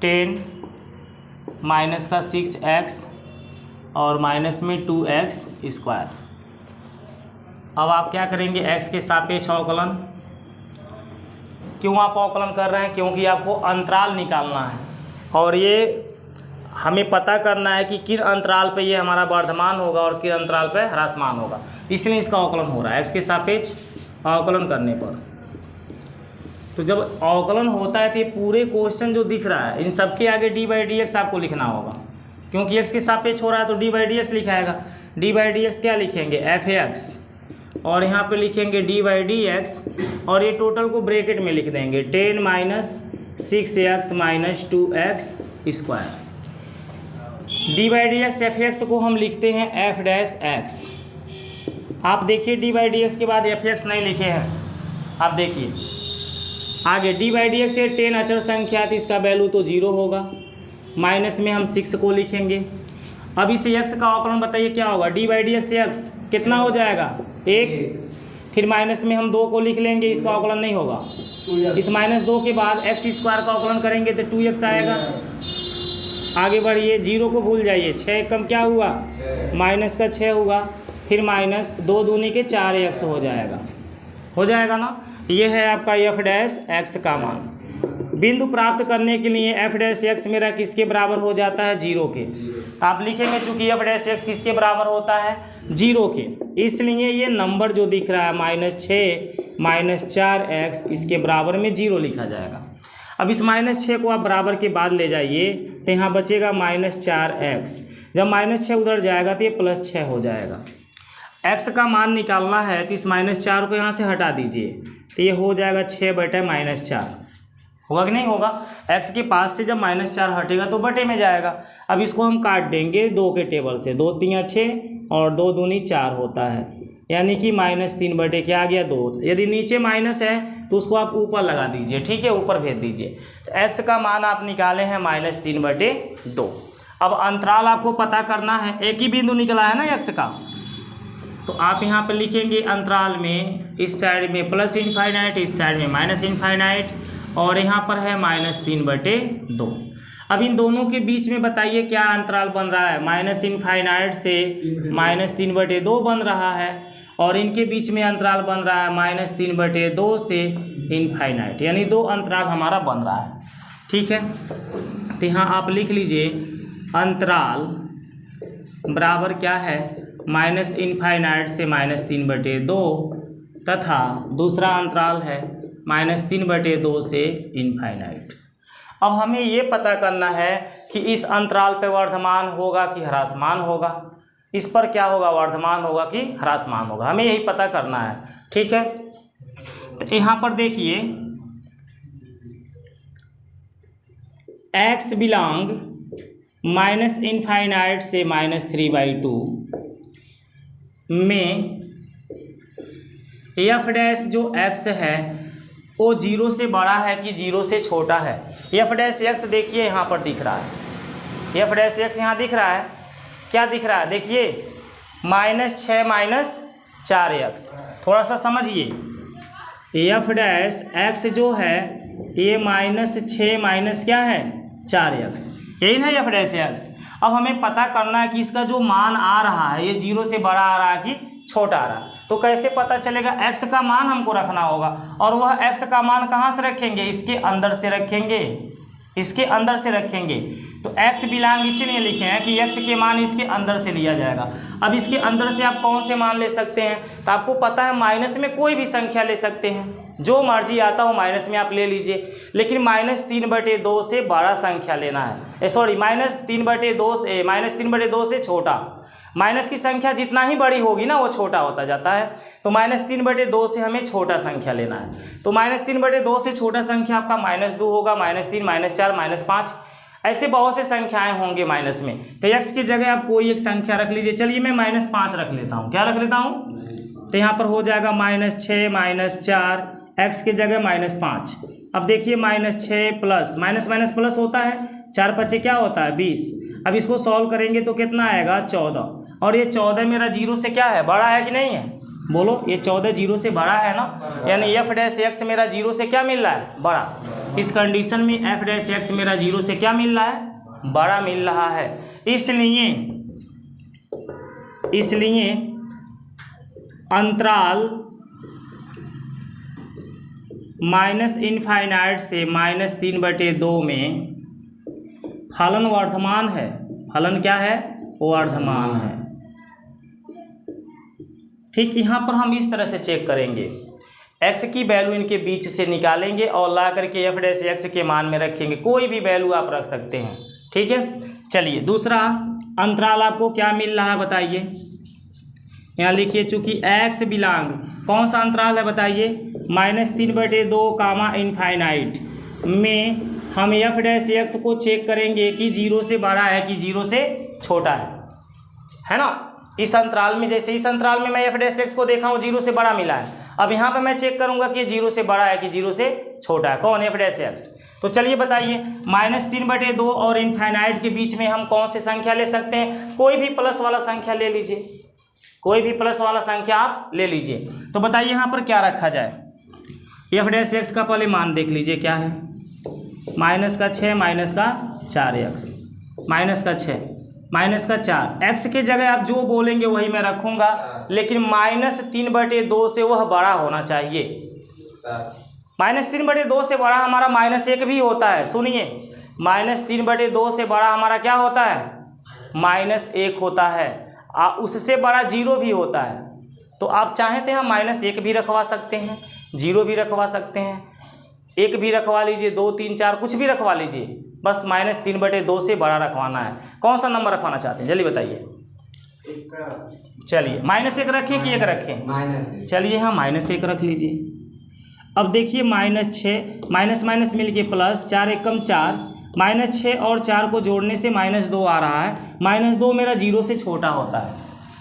10 minus का 6x और minus में 2x स्क्वायर। अब आप क्या करेंगे, x के सापेक्ष अवकलन। क्यों आप अवकलन कर रहे हैं? क्योंकि आपको अंतराल निकालना है और ये हमें पता करना है कि किन अंतराल पे ये हमारा वर्धमान होगा और किन अंतराल पे ह्रासमान होगा, इसलिए इसका अवकलन हो रहा है x के सापेक्ष अवकलन करने पर। तो जब अवकलन होता है तो ये पूरे क्वेश्चन जो दिख रहा है इन सबके आगे d/dx आपको लिखना होगा, क्योंकि x के सापेक्ष हो रहा है तो d/dx लिखाएगा। d/dx क्या लिखेंगे, f(x) और यहाँ पे लिखेंगे d/dx और ये टोटल को ब्रैकेट में लिख देंगे 10 minus 6x minus 2x square. d/dx f(x) को हम लिखते हैं f'(x). आप देखिए d/dx के बाद f(x) नहीं लिखे हैं, आप देखिए आगे d/dx से 10 अचर संख्या है तो इसका वैल्यू तो 0 होगा, माइनस में हम 6 को लिखेंगे। अब इस x का अवकलन बताइए क्या होगा, d/dx से x कितना हो जाएगा 1, फिर माइनस में हम 2 को लिख लेंगे, इसका अवकलन नहीं होगा। इस -2 के बाद x स्क्वायर का अवकलन करेंगे तो 2x आएगा। आगे बढ़िए, 0 को भूल जाइए, 6 कम क्या हुआ, माइनस का 6 हुआ, फिर माइनस 2 दूनी के 4x हो जाएगा ना। ये है आपका f'(x) का मान। बिंदु प्राप्त करने के लिए f'(x) मेरा किसके बराबर हो जाता है, 0 के। तो आप लिखेंगे चूंकि f'(x) किसके बराबर होता है, 0 के, इसलिए ये नंबर जो दिख रहा है -6 माइनस 4x इसके बराबर में 0 लिखा जाएगा। अब इस -6 को आप बराबर के बाद ले जाइए तो यहाँ बचेगा -4x। जब -6 उधर जाएगा तो ये +6 हो जाएगा। x का मान निकालना है तो इस -4 को यहाँ से हटा दीजिए तो ये हो जाएगा 6/-4। होगा कि नहीं होगा, x के पास से जब -4 हटेगा तो बटे में जाएगा। अब इसको हम काट देंगे 2 के टेबल से, 2 3 6 और 2 दूनी 4 होता है, यानी कि -3 बटे क्या आ गया 2। यदि नीचे माइनस है तो उसको आप ऊपर लगा दीजिए, ठीक है, ऊपर भेज दीजिए। तो x का मान आप निकाले हैं -3/2। अब अंतराल आपको पता करना है, एक ही बिंदु निकला है ना x का, तो आप यहाँ पर लिखेंगे अंतराल में इस साइड में +∞, इस साइड में -∞, और यहाँ पर है -3/2। अब इन दोनों के बीच में बताइए क्या अंतराल बन रहा है, -∞ से -3/2 बन रहा है, और इनके बीच में अंतराल बन रहा है -3/2 से ∞, यानी 2 अंतराल हमारा बन रहा है, ठीक है। तो यहाँ आप लिख लीजिए अंतराल बराबर क्या है, -∞ से -3/2 तथा दूसरा अंतराल है -3/2 से ∞। अब हमें ये पता करना है कि इस अंतराल पे वर्धमान होगा कि ह्रासमान होगा, इस पर क्या होगा, वर्धमान होगा कि ह्रासमान होगा, हमें यही पता करना है, ठीक है। तो यहाँ पर देखिए x बिलोंग -∞ से -3/2 में f' जो x है वो 0 से बड़ा है कि 0 से छोटा है। f'(x) देखिए यहाँ पर दिख रहा है, f'(x) यहाँ दिख रहा है, क्या दिख रहा है, देखिए -6 माइनस 4x। थोड़ा सा समझिए, f'(x) जो है ये -6 माइनस क्या है 4x, यही ना f'(x). अब हमें पता करना है कि इसका जो मान आ रहा है ये 0 से बड़ा आ रहा है कि छोटा आ रहा है। तो कैसे पता चलेगा, x का मान हमको रखना होगा, और वह x का मान कहाँ से रखेंगे, इसके अंदर से रखेंगे, इसके अंदर से रखेंगे। तो x बिलोंग इसीलिए लिखे हैं कि x के मान इसके अंदर से लिया जाएगा। अब इसके अंदर से आप कौन से मान ले सकते हैं, तो आपको पता है माइनस में कोई भी संख्या ले सकते हैं, जो मर्जी आता हो माइनस में आप ले लीजिए, लेकिन -3/2 से बड़ा संख्या लेना है, सॉरी -3/2 से छोटा। माइनस की संख्या जितना ही बड़ी होगी ना वो छोटा होता जाता है, तो -3/2 से हमें छोटा संख्या लेना है। तो -3/2 से छोटा संख्या आपका -2 होगा, -3, -4, -5, ऐसे बहुत से संख्याएं होंगे माइनस में। तो x की जगह आप कोई एक संख्या रख लीजिए, चलिए मैं -5 रख लेता हूँ, क्या रख लेता हूँ, तो यहाँ पर हो जाएगा -6 -4, x की जगह -5। अब देखिए -6 प्लस माइनस प्लस होता है, 4 5 क्या होता है 20। अब इसको सॉल्व करेंगे तो कितना आएगा 14, और ये 14 मेरा 0 से क्या है, बड़ा है कि नहीं है, बोलो, ये 14 जीरो से बड़ा है ना, यानी एफ डैश एक्स मेरा जीरो से क्या मिल रहा है, बड़ा। इस कंडीशन में एफ डैश एक्स मेरा जीरो से क्या मिल रहा है, बड़ा मिल रहा है। इसलिए अंतराल माइनस इनफाइनाइट से -3/2 में फलन वर्धमान है। फलन क्या है, वर्धमान है। ठीक, यहाँ पर हम इस तरह से चेक करेंगे, x की वैल्यू इनके बीच से निकालेंगे और ला करके एफ डैश एक्स के मान में रखेंगे। कोई भी वैल्यू आप रख सकते हैं, ठीक है। चलिए, दूसरा अंतराल आपको क्या मिल रहा है बताइए। यहाँ लिखिए, चूंकि x बिलोंग, कौन सा अंतराल है बताइए, -3/2 कामा इनफाइनाइट में हम एफ डैश एक्स को चेक करेंगे कि जीरो से बड़ा है कि जीरो से छोटा है ना। इस अंतराल में, जैसे इस अंतराल में मैं एफ डैश एक्स को देखा हूँ जीरो से बड़ा मिला है, अब यहाँ पे मैं चेक करूँगा कि जीरो से बड़ा है कि जीरो से छोटा है, कौन, एफ डैश एक्स। तो चलिए बताइए, -3/2 और इनफाइनाइट के बीच में हम कौन सी संख्या ले सकते हैं, कोई भी प्लस वाला संख्या ले लीजिए, कोई भी प्लस वाला संख्या आप ले लीजिए। तो बताइए यहाँ पर क्या रखा जाए, एफ डैश एक्स का पहले मान देख लीजिए क्या है, -6 -4x, -6 x के जगह आप जो बोलेंगे वही मैं रखूँगा, लेकिन -3/2 से वह बड़ा होना चाहिए। -3/2 से बड़ा हमारा -1 भी होता है, सुनिए, -3/2 से बड़ा हमारा क्या होता है, -1 होता है, उससे बड़ा 0 भी होता है। तो आप चाहें तो हम -1 भी रखवा सकते हैं, 0 भी रखवा सकते हैं, 1 भी रखवा लीजिए, 2 3 4 कुछ भी रखवा लीजिए, बस -3/2 से बड़ा रखवाना है। कौन सा नंबर रखवाना चाहते हैं जल्दी बताइए। चलिए, -1 रखें कि 1 रखें, चलिए हाँ -1 रख लीजिए। अब देखिए, -6 माइनस माइनस मिल के प्लस, 4 एकम 4, -6 और 4 को जोड़ने से -2 आ रहा है। -2 मेरा 0 से छोटा होता है,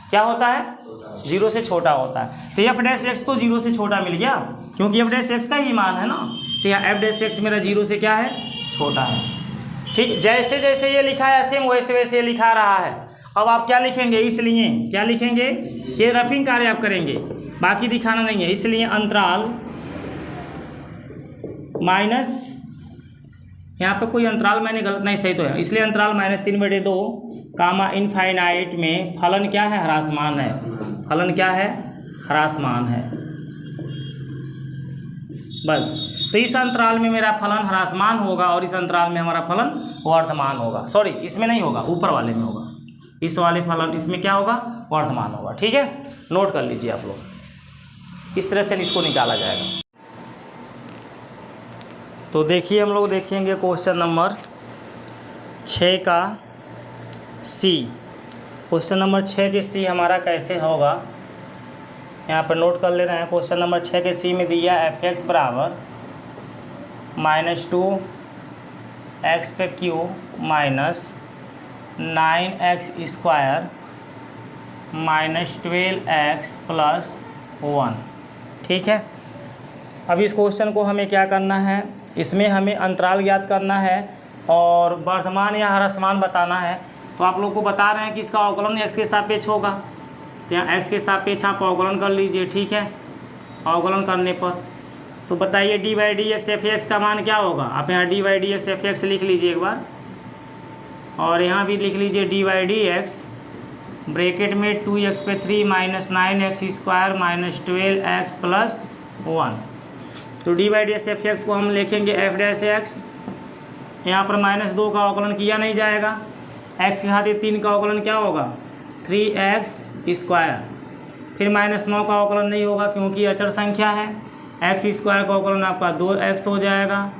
क्या होता है, 0 से छोटा होता है। तो एफ डैश एक्स तो 0 से छोटा मिल गया, क्योंकि एफ डैश एक्स का ही मान है ना। तो यहाँ एफ डैश एक्स मेरा 0 से क्या है, छोटा है। ठीक, जैसे जैसे ये लिखा है सेम वैसे वैसे ये लिखा रहा है। अब आप क्या लिखेंगे, इसलिए क्या लिखेंगे, ये रफिंग कार्य आप करेंगे, बाकी दिखाना नहीं है। इसलिए अंतराल माइनस, यहाँ पे कोई अंतराल मैंने गलत नहीं, सही तो है, इसलिए अंतराल -3/2 कामा इनफाइनाइट में फलन क्या है, ह्रासमान है। फलन क्या है, ह्रासमान है, बस। तो इस अंतराल में मेरा फलन ह्रासमान होगा और इस अंतराल में हमारा फलन वर्धमान होगा। सॉरी, इसमें नहीं होगा, ऊपर वाले में होगा, इस वाले फलन, इसमें क्या होगा, वर्धमान होगा। ठीक है, नोट कर लीजिए आप लोग, इस तरह से इसको निकाला जाएगा। तो देखिए, हम लोग देखेंगे क्वेश्चन नंबर 6 का सी। क्वेश्चन नंबर 6 के सी हमारा कैसे होगा, यहाँ पर नोट कर ले रहे हैं। क्वेश्चन नंबर 6 के सी में दिया f(x) बराबर -2 x पे क्यू माइनस 9x² -12x + 1। ठीक है, अब इस क्वेश्चन को हमें क्या करना है, इसमें हमें अंतराल ज्ञात करना है और वर्धमान या ह्रासमान बताना है। तो आप लोग को बता रहे हैं कि इसका अवकलन x के सापेक्ष होगा, तो यहाँ x के सापेक्ष आप अवकलन कर लीजिए। ठीक है, अवकलन करने पर तो बताइए d/dx f(x) का मान क्या होगा। आप यहाँ d/dx f(x) लिख लीजिए एक बार, और यहाँ भी लिख लीजिए d/dx ब्रैकेट में 2x पे 3 -9x² -12x + 1। तो d/dx f(x) को हम लिखेंगे f'(x)। यहाँ पर -2 का अवकलन किया नहीं जाएगा, x के खातिर 3 का अवकलन क्या होगा, 3x²। फिर -9 का अवकलन नहीं होगा क्योंकि अचर संख्या है, x² का अवकलन आपका 2x हो जाएगा।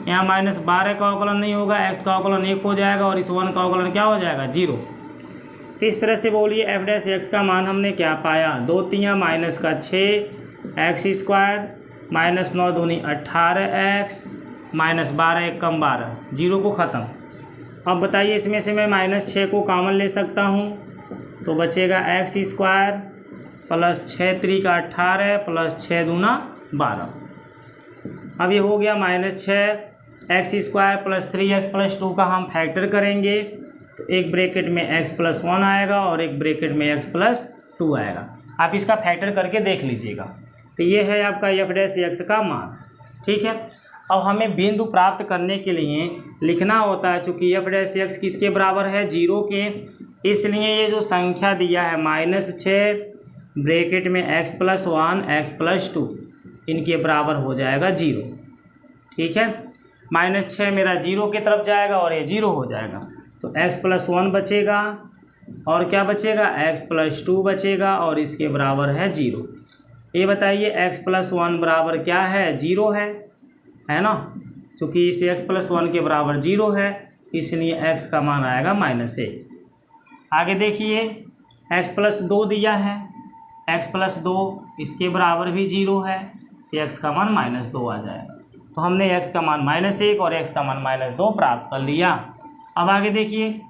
यहाँ -12 का अवकलन नहीं होगा, x का अवकलन 1 हो जाएगा और इस 1 का अवकलन क्या हो जाएगा, 0। तो इस तरह से बोलिए f'(x) का मान हमने क्या पाया, 2 3 -6x² -9 दूनी 18x -12 1 कम 12, 0 को ख़त्म। अब बताइए, इसमें से मैं -6 को कॉमन ले सकता हूँ, तो बचेगा x² + 6 3 का 18 + 6 दूना 12। अब ये हो गया -6x² + 3x + 2 का हम फैक्टर करेंगे, तो एक ब्रैकेट में x + 1 आएगा और एक ब्रैकेट में x + 2 आएगा। आप इसका फैक्टर करके देख लीजिएगा। तो ये है आपका एफ डैश एक्स का मान, ठीक है। अब हमें बिंदु प्राप्त करने के लिए लिखना होता है, चूँकि एफ डैश एक्स किसके बराबर है, 0 के, इसलिए ये जो संख्या दिया है -6 ब्रैकेट में x+1 x+2 इनके बराबर हो जाएगा 0, ठीक है। -6 मेरा 0 की तरफ जाएगा और ये 0 हो जाएगा, तो x+1 बचेगा और क्या बचेगा, x+2 बचेगा और इसके बराबर है 0। ये बताइए x+1 बराबर क्या है, 0 है ना, क्योंकि इस x+1 के बराबर 0 है, इसलिए x का मान आएगा -1। आगे देखिए x+2 दिया है, x+2 इसके बराबर भी 0 है, तो x का मान -2 आ जाएगा। तो हमने x का मान -1 और x का मान -2 प्राप्त कर लिया। अब आगे देखिए,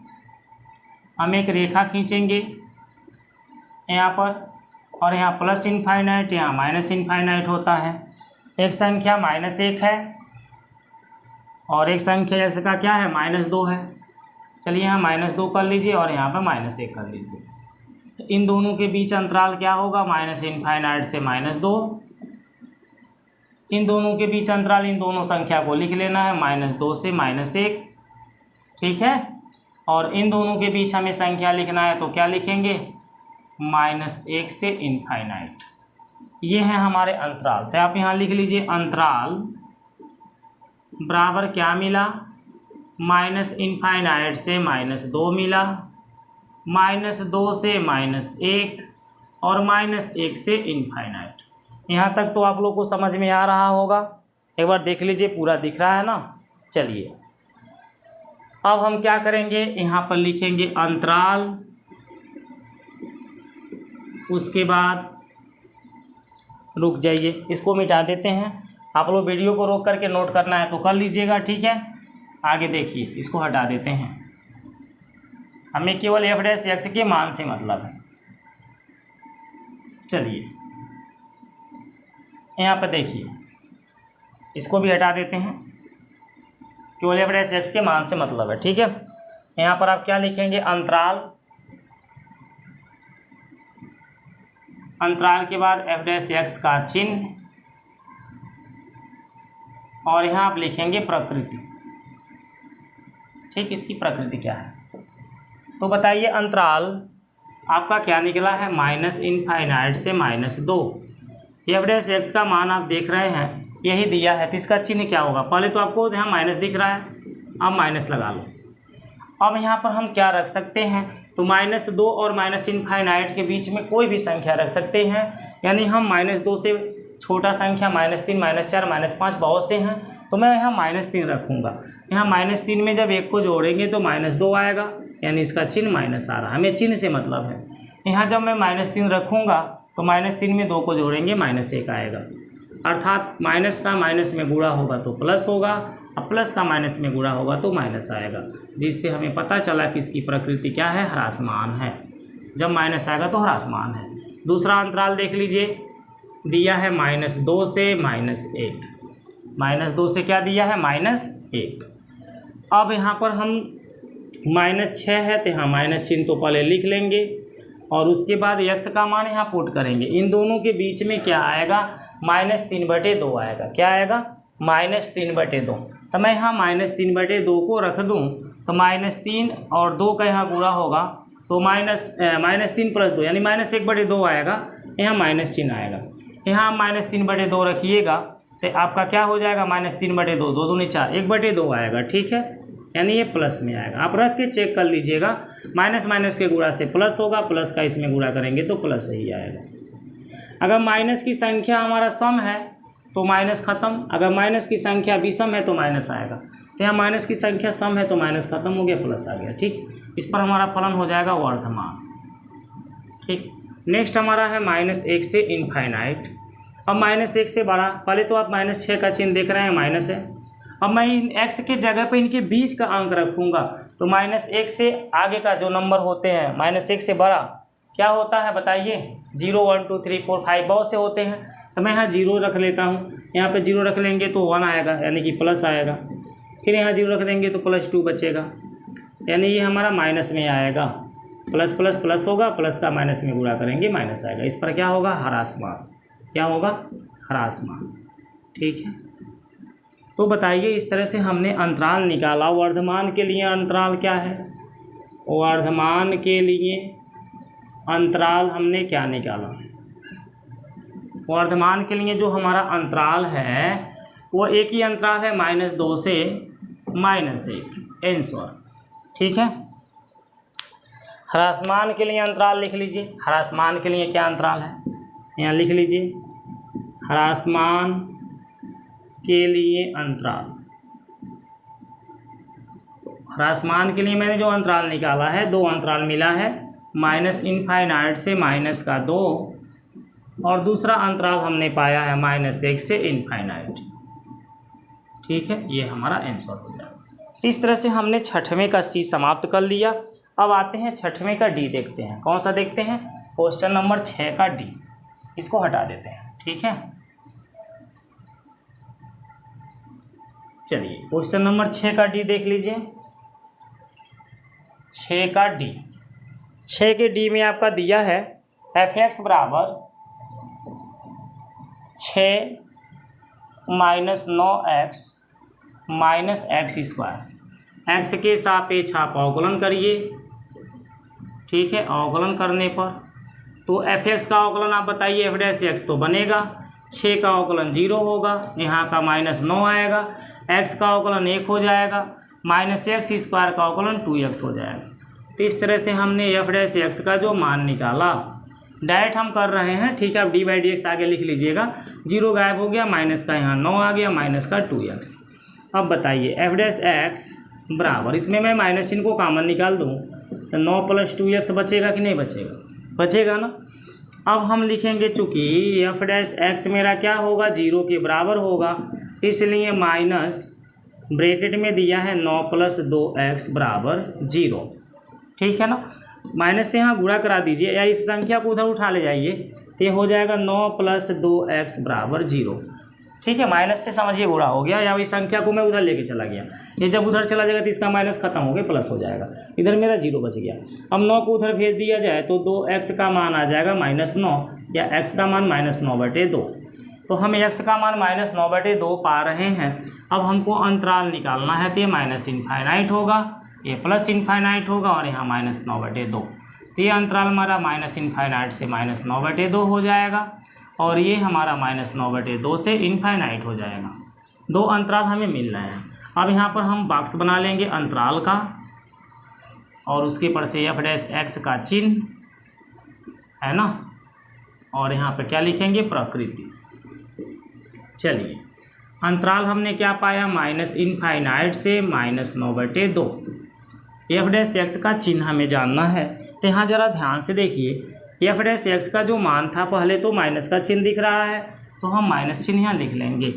हम एक रेखा खींचेंगे यहाँ पर, और यहाँ प्लस इनफाइनाइट, यहाँ माइनस इनफाइनाइट होता है। एक संख्या -1 है और एक संख्या x का क्या है, -2 है। चलिए यहाँ -2 कर लीजिए और यहाँ पर -1 कर लीजिए। तो इन दोनों के बीच अंतराल क्या होगा, -इनफाइनाइट से -2। इन दोनों के बीच अंतराल, इन दोनों संख्या को लिख लेना है, -2 से -1, ठीक है। और इन दोनों के बीच हमें संख्या लिखना है, तो क्या लिखेंगे, -1 से इनफाइनाइट। ये है हमारे अंतराल। तो आप यहाँ लिख लीजिए अंतराल बराबर क्या मिला, -इनफाइनाइट से -2 मिला, -2 से -1 और -1 से इनफाइनाइट। यहाँ तक तो आप लोग को समझ में आ रहा होगा, एक बार देख लीजिए, पूरा दिख रहा है ना। चलिए अब हम क्या करेंगे, यहाँ पर लिखेंगे अंतराल, उसके बाद रुक जाइए, इसको मिटा देते हैं। आप लोग वीडियो को रोक करके नोट करना है तो कर लीजिएगा, ठीक है। आगे देखिए, इसको हटा देते हैं, हमें केवल एफ डैश एक्स के मान से मतलब है। चलिए यहाँ पर देखिए, इसको भी हटा देते हैं, केवल एफ डैश एक्स के मान से मतलब है, ठीक है। यहाँ पर आप क्या लिखेंगे, अंतराल, अंतराल के बाद एफ डैश एक्स का चिन्ह, और यहाँ आप लिखेंगे प्रकृति, ठीक। इसकी प्रकृति क्या है, तो बताइए अंतराल आपका क्या निकला है, -इनफाइनाइट से -2। एफ डैश एक्स का मान आप देख रहे हैं, यही दिया है, तो इसका चिन्ह क्या होगा, पहले तो आपको यहाँ माइनस दिख रहा है, अब माइनस लगा लो। अब यहाँ पर हम क्या रख सकते हैं, तो -2 और -इनफाइनाइट के बीच में कोई भी संख्या रख सकते हैं, यानी हम -2 से छोटा संख्या -3, -4, -5 बहुत से हैं, तो मैं यहाँ -3 रखूँगा। यहाँ -3 में जब 1 को जोड़ेंगे तो -2 आएगा, यानी इसका चिन्ह माइनस आ रहा है, हमें चिन्ह से मतलब है। यहाँ जब मैं -3 रखूँगा तो -3 में 2 को जोड़ेंगे -1 आएगा, अर्थात माइनस का माइनस में गुणा होगा तो प्लस होगा, अब प्लस का माइनस में गुणा होगा तो माइनस आएगा, जिससे हमें पता चला कि इसकी प्रकृति क्या है, ह्रासमान है। जब माइनस आएगा तो ह्रासमान है। दूसरा अंतराल देख लीजिए, दिया है -2 से -1, -2 से क्या दिया है, -1। अब यहाँ पर हम -6 है, तो यहाँ माइनस चिन्ह तो पहले लिख लेंगे और उसके बाद x का मान यहाँ पुट करेंगे। इन दोनों के बीच में क्या आएगा, -3/2 आएगा। क्या आएगा, -3/2। तो मैं यहाँ -3/2 को रख दूँ तो -3 और 2 का यहाँ गुणा होगा तो -3 + 2 यानी -1/2 आएगा, यहाँ माइनस चिन्ह आएगा। यहाँ -3/2 रखिएगा तो आपका क्या हो जाएगा, -3/2, 2 दूनी 4, 1/2 आएगा, ठीक है। यानी ये प्लस में आएगा, आप रख के चेक कर लीजिएगा, माइनस के गुणा से प्लस होगा, प्लस का इसमें गुणा करेंगे तो प्लस ही आएगा। अगर माइनस की संख्या हमारा सम है तो माइनस खत्म, अगर माइनस की संख्या विषम है तो माइनस आएगा। तो यहाँ माइनस की संख्या सम है तो माइनस खत्म हो गया, प्लस आ गया, ठीक। इस पर हमारा फलन हो जाएगा वर्धमान, ठीक। नेक्स्ट हमारा है -1 से इनफाइनाइट। अब -1 से बड़ा, पहले तो आप -6 का चिन्ह देख रहे हैं, माइनस है। अब मैं इन x के जगह पे इनके बीच का अंक रखूँगा, तो -1 से आगे का जो नंबर होते हैं, -1 से बड़ा क्या होता है बताइए, 0, 1, 2, 3, 4, 5 बहुत से होते हैं। तो मैं यहाँ 0 रख लेता हूँ, यहाँ पे 0 रख लेंगे तो 1 आएगा, यानी कि प्लस आएगा। फिर यहाँ 0 रख देंगे तो +2 बचेगा, यानी ये हमारा माइनस में आएगा। प्लस प्लस प्लस होगा, प्लस का माइनस में गुणा करेंगे माइनस आएगा। इस पर क्या होगा, ह्रासमान। क्या होगा, ह्रासमान। ठीक है, तो बताइए इस तरह से हमने अंतराल निकाला। वर्धमान के लिए अंतराल क्या है, वर्धमान के लिए अंतराल हमने क्या निकाला, वर्धमान के लिए जो हमारा अंतराल है वो एक ही अंतराल है, -2 से -1 आंसर। ठीक है, ह्रासमान के लिए अंतराल लिख लीजिए। ह्रासमान के लिए क्या अंतराल है, यहाँ लिख लीजिए, ह्रासमान के लिए अंतराल। ह्रासमान के लिए मैंने जो अंतराल निकाला है, 2 अंतराल मिला है, -∞ से -2 और दूसरा अंतराल हमने पाया है -1 से ∞। ठीक है, ये हमारा आंसर हो जाएगा। इस तरह से हमने छठवें का सी समाप्त कर लिया। अब आते हैं छठवें का डी देखते हैं। कौन सा देखते हैं, क्वेश्चन नंबर 6 का डी। इसको हटा देते हैं। ठीक है, चलिए क्वेश्चन नंबर 6 का डी देख लीजिए। 6 का डी, 6 के डी में आपका दिया है f(x) बराबर 6 - 9x - x²। x के सापेक्ष आप अवकलन करिए। ठीक है, अवकलन करने पर तो f(x) का अवकलन आप बताइए, f'(x) तो बनेगा, 6 का अवकलन 0 होगा, यहाँ का -9 आएगा, x का अवकलन 1 हो जाएगा, -x² का अवकलन 2x हो जाएगा। तो इस तरह से हमने f'(x) का जो मान निकाला, डायरेक्ट हम कर रहे हैं। ठीक है, अब d/dx आगे लिख लीजिएगा, 0 गायब हो गया, माइनस का यहाँ 9 आ गया, माइनस का 2x। अब बताइए f'(x) बराबर, इसमें मैं माइनस चिन्ह को कॉमन निकाल दूँ तो 9 + 2x बचेगा कि नहीं बचेगा, बचेगा ना। अब हम लिखेंगे, चूँकि f'(x) मेरा क्या होगा, 0 के बराबर होगा, इसलिए माइनस ब्रैकेट में दिया है 9 + 2x बराबर 0। ठीक है ना, माइनस से यहाँ गुणा करा दीजिए या इस संख्या को उधर उठा ले जाइए, तो ये हो जाएगा 9 + 2x बराबर 0। ठीक है, माइनस से समझिए गुणा हो गया, या इस संख्या को मैं उधर लेके चला गया, ये जब उधर चला जाएगा तो इसका माइनस खत्म हो गया, प्लस हो जाएगा, इधर मेरा 0 बच गया। अब 9 को उधर भेज दिया जाए तो 2x का मान आ जाएगा -9, या x का मान -9/2। तो हम x का मान -9/2 पा रहे हैं। अब हमको अंतराल निकालना है, तो ये -∞ होगा, ये +∞ होगा, और यहाँ -9/2। तो ये अंतराल हमारा -∞ से -9/2 हो जाएगा, और ये हमारा -9/2 से ∞ हो जाएगा। 2 अंतराल हमें मिल रहे हैं। अब यहाँ पर हम बॉक्स बना लेंगे अंतराल का, और उसके पर से f'(x) का चिन्ह है ना, और यहाँ पर क्या लिखेंगे, प्रकृति। चलिए, अंतराल हमने क्या पाया, -∞ से -9/2। f'(x) का चिन्ह हमें जानना है, तो यहाँ ज़रा ध्यान से देखिए, f'(x) का जो मान था, पहले तो माइनस का चिन्ह दिख रहा है, तो हम माइनस चिन्ह यहाँ लिख लेंगे।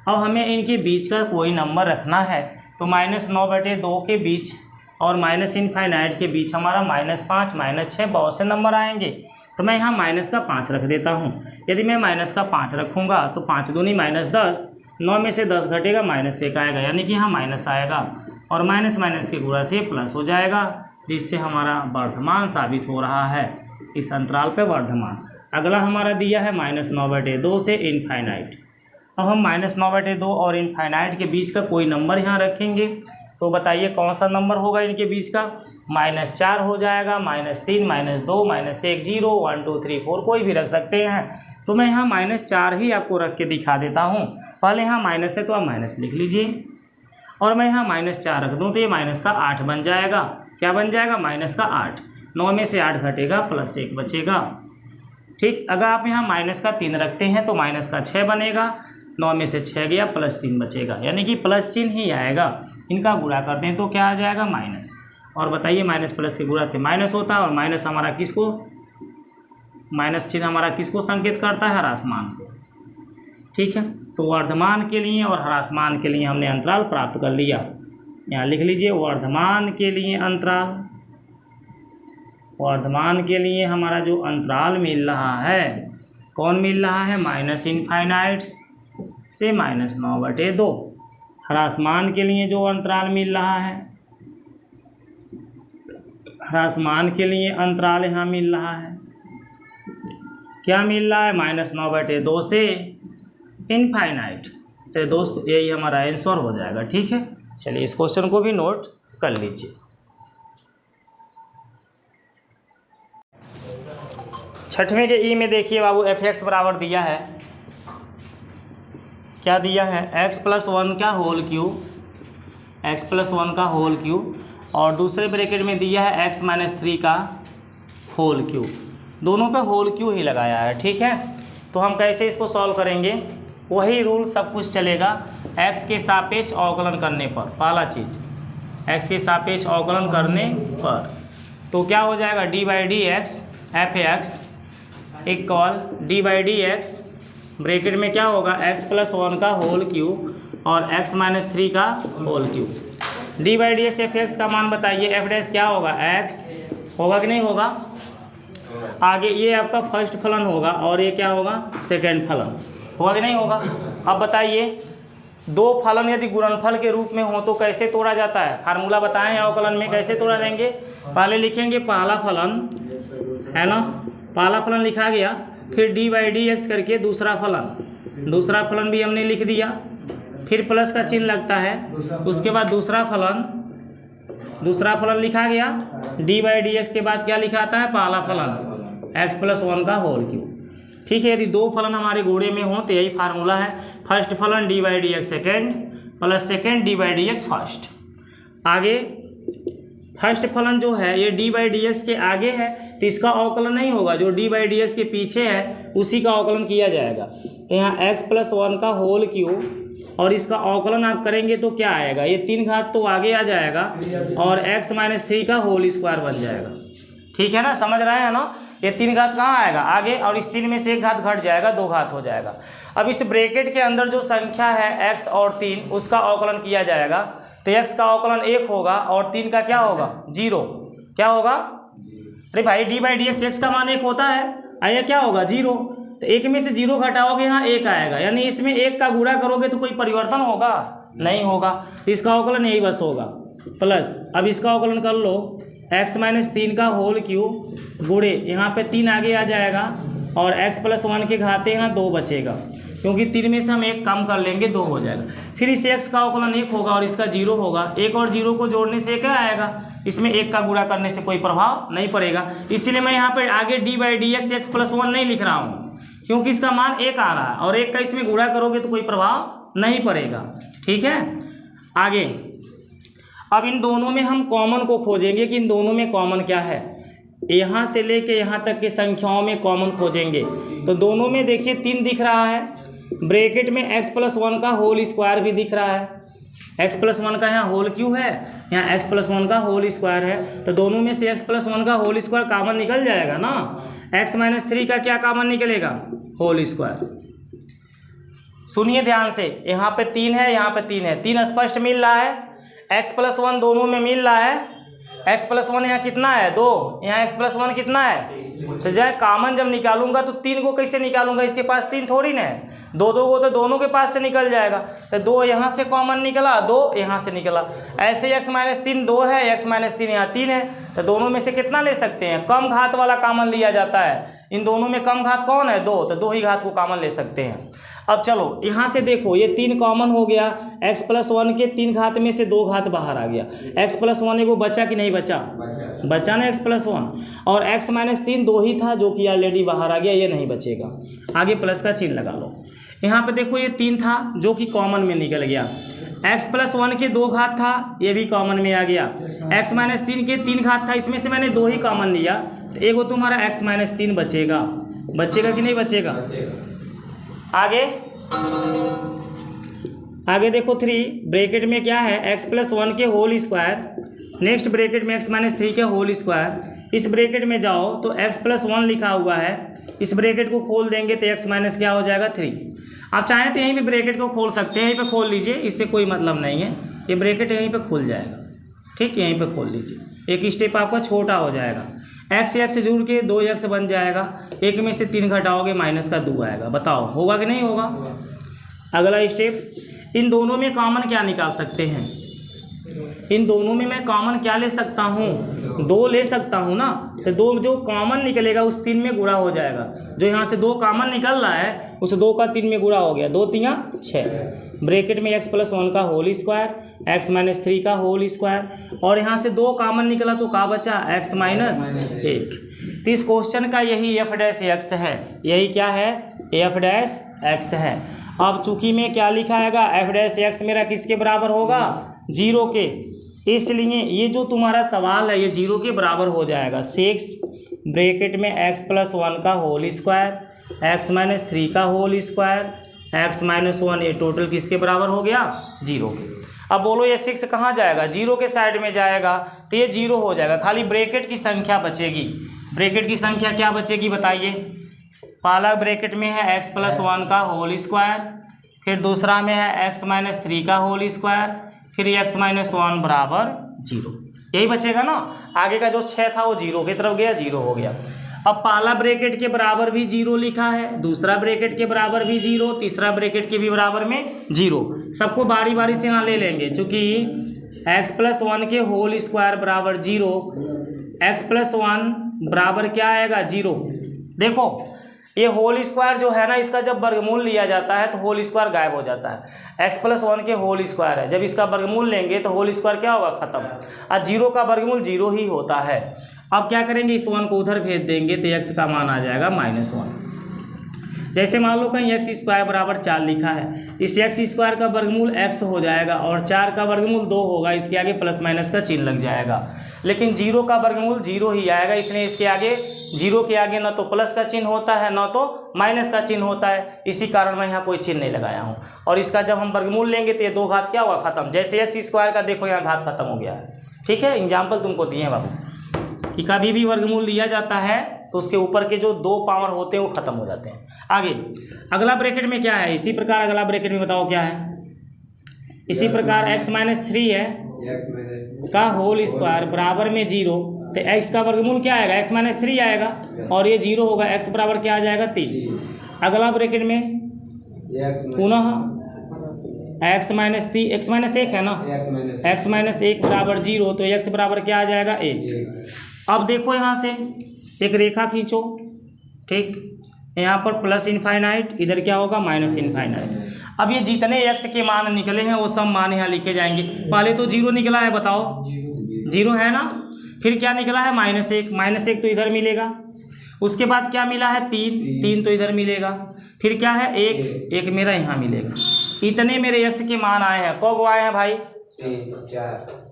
अब हमें इनके बीच का कोई नंबर रखना है, तो -9/2 के बीच और -∞ के बीच हमारा -5 -6 बहुत से नंबर आएंगे। तो मैं यहाँ माइनस का 5 रख देता हूँ। यदि मैं माइनस का 5 रखूँगा तो 5 दूनी -10, 9 में से 10 घटेगा, -1 आएगा, यानी कि यहाँ माइनस आएगा, और माइनस माइनस के गुणा से प्लस हो जाएगा, जिससे हमारा वर्धमान साबित हो रहा है इस अंतराल पे वर्धमान। अगला हमारा दिया है -9/2 से ∞। अब हम -9/2 और ∞ के बीच का कोई नंबर यहाँ रखेंगे, तो बताइए कौन सा नंबर होगा इनके बीच का, -4 हो जाएगा, -3 -2 -1 0 1 2 3 4 कोई भी रख सकते हैं। तो मैं यहाँ -4 ही आपको रख के दिखा देता हूँ। पहले यहाँ माइनस है तो आप माइनस लिख लीजिए, और मैं यहाँ -4 रख दूँ तो ये माइनस का 8 बन जाएगा। क्या बन जाएगा, माइनस का 8। 9 में से 8 घटेगा, +1 बचेगा। ठीक, अगर आप यहाँ माइनस का 3 रखते हैं तो माइनस का 6 बनेगा, 9 में से 6 गया, +3 बचेगा, यानी कि प्लस चिन्ह ही आएगा। इनका गुणा करते हैं तो क्या आ जाएगा, माइनस। और बताइए, माइनस प्लस के गुणा से माइनस होता है, और माइनस हमारा किसको, माइनस चिन्ह हमारा किसको संकेत करता है, ह्रासमान को। ठीक है, तो वर्धमान के लिए और ह्रासमान के लिए हमने अंतराल प्राप्त कर लिया। यहाँ लिख लीजिए, वर्धमान के लिए अंतराल, वर्धमान के लिए हमारा जो अंतराल मिल रहा है, कौन मिल रहा है, -∞ से -9/2। ह्रासमान के लिए जो अंतराल मिल रहा है, ह्रासमान के लिए अंतराल यहाँ मिल रहा है, क्या मिल रहा है, -9/2 से इनफाइनाइट। तो दोस्त यही हमारा आंसर हो जाएगा। ठीक है, चलिए इस क्वेश्चन को भी नोट कर लीजिए। छठवें के ई में देखिए बाबू f(x) बराबर दिया है, क्या दिया है, x+1 का होल क्यूब, x+1 का होल क्यूब, और दूसरे ब्रैकेट में दिया है x-3 का होल क्यूब। दोनों पे होल क्यूब ही लगाया है। ठीक है, तो हम कैसे इसको सॉल्व करेंगे, वही रूल सब कुछ चलेगा। x के सापेक्ष अवकलन करने पर, पहला चीज़ x के सापेक्ष अवकलन करने पर तो क्या हो जाएगा, d/dx f(x) equal d/dx bracket में क्या होगा, x+1 का होल क्यूब और x-3 का होल क्यूब। d/dx f(x) का मान बताइए, f' क्या होगा, x होगा कि नहीं होगा। आगे ये आपका फर्स्ट फलन होगा और ये क्या होगा, सेकेंड फलन होगा कि नहीं होगा। अब बताइए, दो फलन यदि गुणनफल के रूप में हो तो कैसे तोड़ा जाता है, फार्मूला बताएं अवकलन में कैसे तोड़ा देंगे। पहले लिखेंगे पहला फलन, है ना, पहला फलन लिखा गया, फिर d/dx करके दूसरा फलन भी हमने लिख दिया, फिर प्लस का चिन्ह लगता है, उसके बाद दूसरा फलन लिखा गया, d/dx के बाद क्या लिखा आता है, पहला फलन x+1 का होल क्यूब। ठीक है, यदि दो फलन हमारे घोड़े में हो तो यही फार्मूला है, फर्स्ट फलन d/dx second plus second d/dx first. आगे फर्स्ट फलन जो है ये d/dx के आगे है तो इसका अवकलन नहीं होगा, जो d/dx के पीछे है उसी का अवकलन किया जाएगा। तो यहाँ x+1 का होल क्यूब और इसका अवकलन आप करेंगे तो क्या आएगा, ये 3 घात तो आगे आ जाएगा और x-3 का होल स्क्वायर बन जाएगा। ठीक है ना, समझ रहे हैं ना, ये 3 घात कहाँ आएगा आगे, और इस 3 में से 1 घात घट जाएगा, 2 घात हो जाएगा। अब इस ब्रैकेट के अंदर जो संख्या है x और 3 उसका अवकलन किया जाएगा, तो x का अवकलन 1 होगा और 3 का क्या होगा, 0। क्या होगा, अरे भाई d/dx x का मान 1 होता है, आया क्या होगा 0, तो 1 में से 0 घटाओगे यहाँ 1 आएगा, यानी इसमें 1 का गुणा करोगे तो कोई परिवर्तन होगा, नहीं होगा, तो इसका अवकलन यही बस होगा। प्लस अब इसका अवकलन कर लो, x-3 का होल क्यूब गुणे यहाँ पे 3 आगे आ जाएगा और x+1 के घाते यहाँ 2 बचेगा, क्योंकि 3 में से हम 1 कम कर लेंगे 2 हो जाएगा। फिर इस x का अवकलन 1 होगा और इसका 0 होगा, 1 और 0 को जोड़ने से क्या आएगा, इसमें 1 का गुणा करने से कोई प्रभाव नहीं पड़ेगा। इसीलिए मैं यहाँ पे आगे d/dx x+1 नहीं लिख रहा हूँ, क्योंकि इसका मान 1 आ रहा है और 1 का इसमें गुणा करोगे तो कोई प्रभाव नहीं पड़ेगा। ठीक है, आगे अब इन दोनों में हम कॉमन को खोजेंगे कि इन दोनों में कॉमन क्या है, यहाँ से लेके यहाँ तक की संख्याओं में कॉमन खोजेंगे। तो दोनों में देखिए 3 दिख रहा है, ब्रैकेट में x+1 का होल स्क्वायर भी दिख रहा है, x+1 का यहाँ होल क्यूब है, यहाँ x+1 का होल स्क्वायर है, तो दोनों में से x+1 का होल स्क्वायर कॉमन निकल जाएगा ना, x-3 का क्या कॉमन निकलेगा, होल स्क्वायर। सुनिए ध्यान से, यहाँ पे 3 है, यहाँ पे 3 है, 3 स्पष्ट मिल रहा है, x+1 दोनों में मिल रहा है, x+1 यहाँ कितना है 2, यहाँ x+1 कितना है, तो जो है कॉमन जब निकालूंगा तो 3 को कैसे निकालूंगा, इसके पास 3 थोड़ी ना है, 2 को तो दोनों के पास से निकल जाएगा, तो 2 यहाँ से कॉमन निकला, 2 यहाँ से निकला। ऐसे x-3 2 है, x-3 यहाँ 3 है, तो दोनों में से कितना ले सकते हैं, कम घात वाला कॉमन लिया जाता है। इन दोनों में कम घात कौन है, 2, तो 2 ही घात को कॉमन ले सकते हैं। अब चलो यहाँ से देखो, ये 3 कॉमन हो गया, x+1 के 3 घात में से 2 घात बाहर आ गया, x+1 एगो बचा कि नहीं बचा, बचा ना x+1, और x-3 2 ही था जो कि ऑलरेडी बाहर आ गया, ये नहीं बचेगा। आगे प्लस का चिन्ह लगा लो, यहाँ पे देखो ये 3 था जो कि कॉमन में निकल गया, x+1 के 2 घात था, ये भी कॉमन में आ गया, x-3 के 3 घात था, इसमें से मैंने 2 ही कॉमन लिया, तो एगो तुम्हारा x-3 बचेगा, बचेगा कि नहीं बचेगा। आगे देखो 3 ब्रैकेट में क्या है, x+1 के होल स्क्वायर, नेक्स्ट ब्रैकेट में x-3 के होल स्क्वायर, इस ब्रैकेट में जाओ तो x+1 लिखा हुआ है, इस ब्रैकेट को खोल देंगे तो x- क्या हो जाएगा 3। आप चाहें तो यहीं पे ब्रैकेट को खोल सकते हैं, यहीं पे खोल लीजिए, इससे कोई मतलब नहीं है, ये ब्रैकेट यहीं पे खुल जाएगा, ठीक, यहीं पे खोल लीजिए, एक स्टेप आपका छोटा हो जाएगा, x जुड़ के 2x बन जाएगा, 1 में से 3 घटाओगे -2 आएगा, बताओ होगा कि नहीं होगा। अगला स्टेप, इन दोनों में कॉमन क्या निकाल सकते हैं, इन दोनों में मैं कॉमन क्या ले सकता हूँ, 2 ले सकता हूँ ना, तो 2 जो कॉमन निकलेगा उस 3 में गुणा हो जाएगा। जो यहाँ से 2 कॉमन निकल रहा है उस 2 का 3 में गुणा हो गया, 2 3 6, ब्रैकेट में x + 1 का होल स्क्वायर, x - 3 का होल स्क्वायर, और यहाँ से 2 कॉमन निकला तो क्या बचा, x - 1। तो इस क्वेश्चन का यही f' है, यही क्या है, f' है। अब चूंकि में क्या लिखा आएगा, f' मेरा किसके बराबर होगा, 0 के, इसलिए ये जो तुम्हारा सवाल है ये 0 के बराबर हो जाएगा। 6 ब्रैकेट में x + 1 का होल स्क्वायर, x - 3 का होल स्क्वायर, x - 1, ये टोटल किसके बराबर हो गया, 0 के। अब बोलो ये 6 कहाँ जाएगा, 0 के साइड में जाएगा, तो ये 0 हो जाएगा, खाली ब्रैकेट की संख्या बचेगी। ब्रैकेट की संख्या क्या बचेगी बताइए, पहला ब्रैकेट में है x + 1 का होल स्क्वायर, फिर दूसरा में है x - 3 का होल स्क्वायर, फिर x - 1 बराबर 0, यही बचेगा ना। आगे का जो 6 था वो 0 की तरफ गया, 0 हो गया। अब पहला ब्रैकेट के बराबर भी 0 लिखा है, दूसरा ब्रैकेट के बराबर भी 0, तीसरा ब्रैकेट के भी बराबर में 0। सबको बारी बारी से यहाँ ले लेंगे, चूँकि x + 1 के होल स्क्वायर बराबर 0, x + 1 बराबर क्या आएगा, 0। देखो ये होल स्क्वायर जो है ना, इसका जब वर्गमूल लिया जाता है तो होल स्क्वायर गायब हो जाता है। x + 1 के होल स्क्वायर है, जब इसका वर्गमूल लेंगे तो होल स्क्वायर क्या होगा, खत्म। और 0 का वर्गमूल 0 ही होता है। अब क्या करेंगे, इस 1 को उधर भेज देंगे तो x का मान आ जाएगा -1। जैसे मान लो कहीं x² बराबर 4 लिखा है, इस x² का वर्गमूल x हो जाएगा और 4 का वर्गमूल 2 होगा, इसके आगे प्लस माइनस का चिन्ह लग जाएगा। लेकिन 0 का वर्गमूल 0 ही आएगा, इसलिए इसके आगे 0 के आगे ना तो प्लस का चिन्ह होता है ना तो माइनस का चिन्ह होता है, इसी कारण मैं यहाँ कोई चिन्ह नहीं लगाया हूँ। और इसका जब हम वर्गमूल लेंगे तो ये 2 घात क्या हुआ, खत्म। जैसे x² का देखो यहाँ घात खत्म हो गया है। ठीक है, एग्जाम्पल तुमको दिए हैं बाबू कि कभी भी वर्गमूल लिया जाता है तो उसके ऊपर के जो 2 पावर होते हैं वो खत्म हो जाते हैं। आगे अगला ब्रैकेट में क्या है, इसी प्रकार अगला ब्रैकेट में बताओ क्या है, इसी प्रकार x - 3 है का होल स्क्वायर बराबर में 0, तो x का वर्गमूल क्या आएगा, x - 3 आएगा और ये 0 होगा, x बराबर क्या आ जाएगा, 3। अगला ब्रैकेट में पुनः x - 1 है ना, x - 1 बराबर 0, तो x बराबर क्या आ जाएगा, 1। अब देखो यहाँ से एक रेखा खींचो, ठीक, यहाँ पर प्लस इनफाइनाइट, इधर क्या होगा, माइनस इनफाइनाइट। अब ये जितने x के मान निकले हैं वो सब मान यहाँ लिखे जाएंगे। पहले तो 0 निकला है, बताओ 0 है ना, फिर क्या निकला है, -1, -1 तो इधर मिलेगा। उसके बाद क्या मिला है, 3 तो इधर मिलेगा। फिर क्या है, 1 मेरा यहाँ मिलेगा। इतने मेरे x के मान आए हैं। कब आए हैं भाई, 4।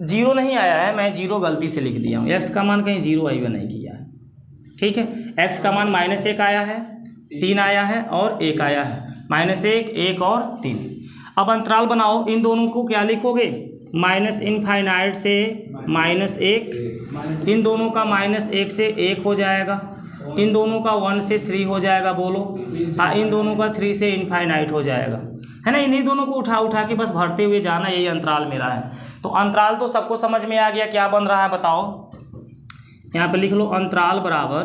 0 नहीं आया है, मैं 0 गलती से लिख दिया हूँ, x का मान कहीं 0 आई हुआ नहीं किया है। ठीक है, x का मान -1 आया है, 3 आया है और 1 आया है, -1, 1 और 3। अब अंतराल बनाओ, इन दोनों को क्या लिखोगे, माइनस इनफाइनाइट से -1, इन दोनों का -1 से 1 हो जाएगा, इन दोनों का 1 से 3 हो जाएगा, बोलो, इन दोनों का 3 से इनफाइनाइट हो जाएगा, है ना। इन्हीं दोनों को उठा उठा के बस भरते हुए जाना, यही अंतराल मेरा है। तो अंतराल तो सबको समझ में आ गया, क्या बन रहा है बताओ, यहाँ पे लिख लो, अंतराल बराबर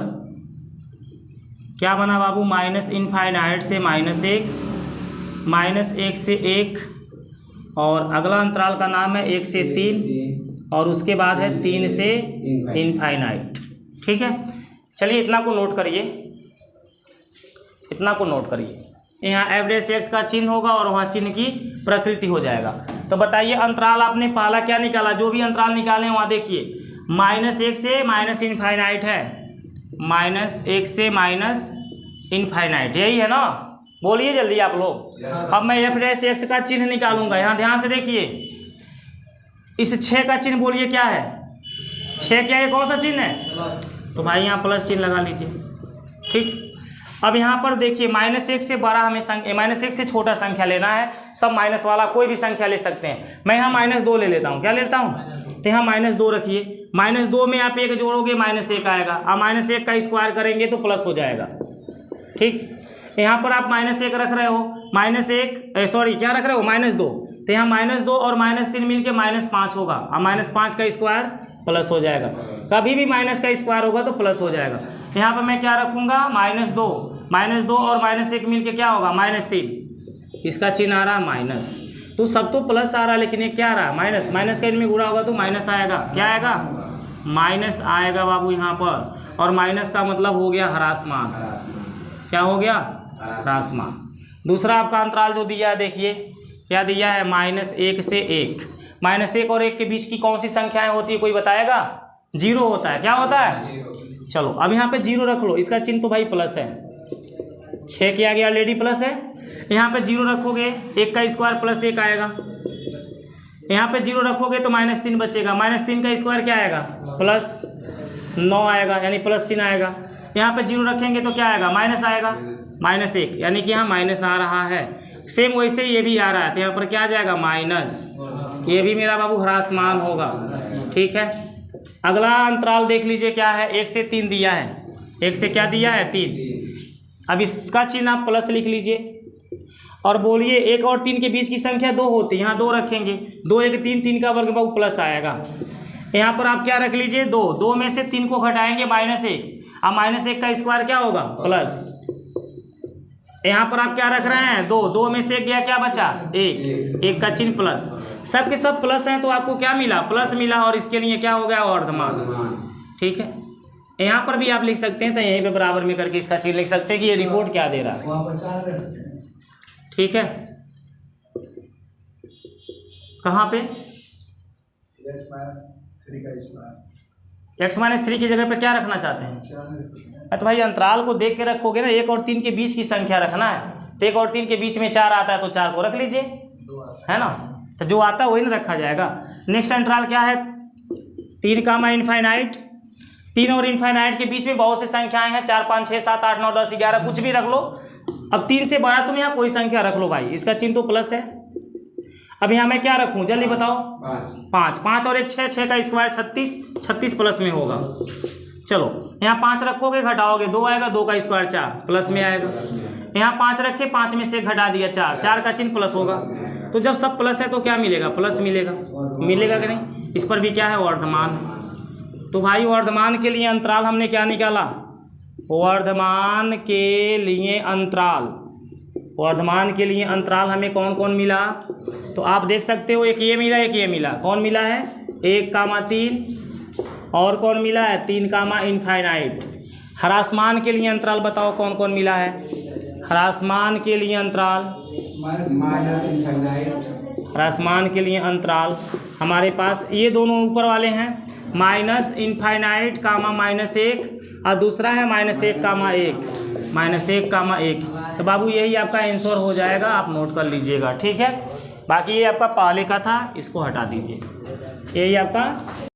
क्या बना बाबू, माइनस इनफाइनाइट से -1, -1 से 1, और अगला अंतराल का नाम है 1 से 3, और उसके बाद है 3 से इनफाइनाइट। ठीक है, चलिए इतना को नोट करिए, इतना को नोट करिए। यहाँ f' का चिन्ह होगा और वहाँ चिन्ह की प्रकृति हो जाएगा। तो बताइए अंतराल आपने पहला क्या निकाला, जो भी अंतराल निकाले वहाँ देखिए, -1 से माइनस इनफाइनाइट है, -1 से माइनस इनफाइनाइट, यही है ना, बोलिए जल्दी आप लोग। अब मैं f' का चिन्ह निकालूंगा, यहाँ ध्यान से देखिए, इस 6 का चिन्ह बोलिए क्या है, 6 क्या है, कौन सा चिन्ह है, तो भाई यहाँ प्लस चिन्ह लगा लीजिए। ठीक, अब यहाँ पर देखिए, -1 से बड़ा हमें संख्या, -1 से छोटा संख्या लेना है, सब माइनस वाला कोई भी संख्या ले सकते हैं। मैं यहाँ -2 ले लेता हूँ, क्या लेता हूँ, तो यहाँ -2 रखिए, -2 में आप 1 जोड़ोगे -1 आएगा, अब -1 का स्क्वायर करेंगे तो प्लस हो जाएगा। ठीक, यहाँ पर आप -1 रख रहे हो, क्या रख रहे हो, -2, तो यहाँ -2 और -3 मिल के -5 होगा, अब -5 का स्क्वायर प्लस हो जाएगा, कभी भी माइनस का स्क्वायर होगा तो प्लस हो जाएगा। यहाँ पर मैं क्या रखूँगा, -2 और -1 मिल के क्या होगा, -3, इसका चिन्ह आ रहा है माइनस, तो सब तो प्लस आ रहा है लेकिन ये क्या आ रहा है, माइनस का इनमें गुणा होगा तो माइनस आएगा, क्या आएगा, माइनस आएगा बाबू यहाँ पर, और माइनस का मतलब हो गया ह्रासमान। क्या हो गया? ह्रासमान। दूसरा आपका अंतराल जो दिया है देखिए क्या दिया है, -1 से 1। -1 और 1 के बीच की कौन सी संख्याएं होती है, कोई बताएगा? 0 होता है। क्या होता है? चलो अब यहाँ पे 0 रख लो, इसका चिन्ह तो भाई प्लस है, 6 के आगे ऑलरेडी प्लस है। यहाँ पे 0 रखोगे 1 का स्क्वायर +1 आएगा, यहाँ पे 0 रखोगे तो -3 बचेगा, -3 का स्क्वायर क्या आएगा? +9 आएगा, यानी प्लस चिन्ह आएगा। यहाँ पे 0 रखेंगे तो क्या आएगा? माइनस आएगा, -1, यानी कि यहाँ माइनस आ रहा है। सेम वैसे ये भी आ रहा है, तो यहाँ पर क्या आ जाएगा? माइनस। ये भी मेरा बाबू ह्रासमान होगा। ठीक है, अगला अंतराल देख लीजिए क्या है, 1 से 3 दिया है। 1 से क्या दिया है? 3। अब इसका चिन्ह आप प्लस लिख लीजिए और बोलिए 1 और 3 के बीच की संख्या 2 होती है, यहाँ 2 रखेंगे, 2 1 3, 3 का वर्ग बाबू प्लस आएगा। यहाँ पर आप क्या रख लीजिए? 2, 2 में से 3 को घटाएंगे -1, अब -1 का स्क्वायर क्या होगा? प्लस। यहाँ पर आप क्या रख रहे हैं? 2, 2 में से 1 गया, क्या बचा? 1 का चिन्ह प्लस। सब के सब प्लस हैं तो आपको क्या मिला? प्लस मिला, और इसके लिए क्या हो गया? अर्धमान। ठीक है, यहाँ पर भी आप लिख सकते हैं, तो यहीं पे बराबर में करके इसका चिन्ह लिख सकते हैं कि ये रिपोर्ट क्या दे रहा है। ठीक है, कहाँ पे? x-3 की जगह पे क्या रखना चाहते हैं? तो भाई अंतराल को देख के रखोगे ना, 1 और 3 के बीच की संख्या रखना है, तो 1 और 3 के बीच में 4 आता है तो 4 को रख लीजिए, है ना। तो जो आता है वही ना रखा जाएगा। नेक्स्ट अंतराल क्या है? 3 कामा इनफाइनाइट। 3 और इनफाइनाइट के बीच में बहुत सी संख्याएं हैं, 4 5 6 7 8 9 10 11, कुछ भी रख लो। अब 3 से बड़ा तुम यहाँ कोई संख्या रख लो भाई, इसका चिन्ह तो प्लस है। अब यहाँ मैं क्या रखूँ जल्दी बताओ? 5। 5 और 1 6, 6 का स्क्वायर 36, 36 प्लस में होगा। चलो यहाँ 5 रखोगे, घटाओगे 2 आएगा, 2 का स्क्वायर 4 प्लस में आएगा। यहाँ 5 रखे, 5 में से घटा दिया 4, 4 का चिन्ह प्लस होगा। तो जब सब प्लस है तो क्या मिलेगा? प्लस मिलेगा। मिलेगा कि नहीं? इस पर भी क्या है? वर्धमान। तो भाई वर्धमान के लिए अंतराल हमने क्या निकाला? वर्धमान के लिए अंतराल, वर्धमान के लिए अंतराल हमें कौन कौन मिला? तो आप देख सकते हो, एक ये मिला, एक ये मिला। कौन मिला है? 1,3, और कौन मिला है? 3 कामा इनफाइनाइट। ह्रासमान के लिए अंतराल बताओ कौन कौन मिला है? ह्रासमान के लिए अंतराल, ह्रासमान के लिए अंतराल हमारे पास ये दोनों ऊपर वाले हैं, -इनफाइनाइट कामा -1, और दूसरा है -1 कामा 1, -1 कामा 1। तो बाबू यही आपका आंसर हो जाएगा, आप नोट कर लीजिएगा। ठीक है, बाकी ये आपका पहले का था, इसको हटा दीजिए, यही आपका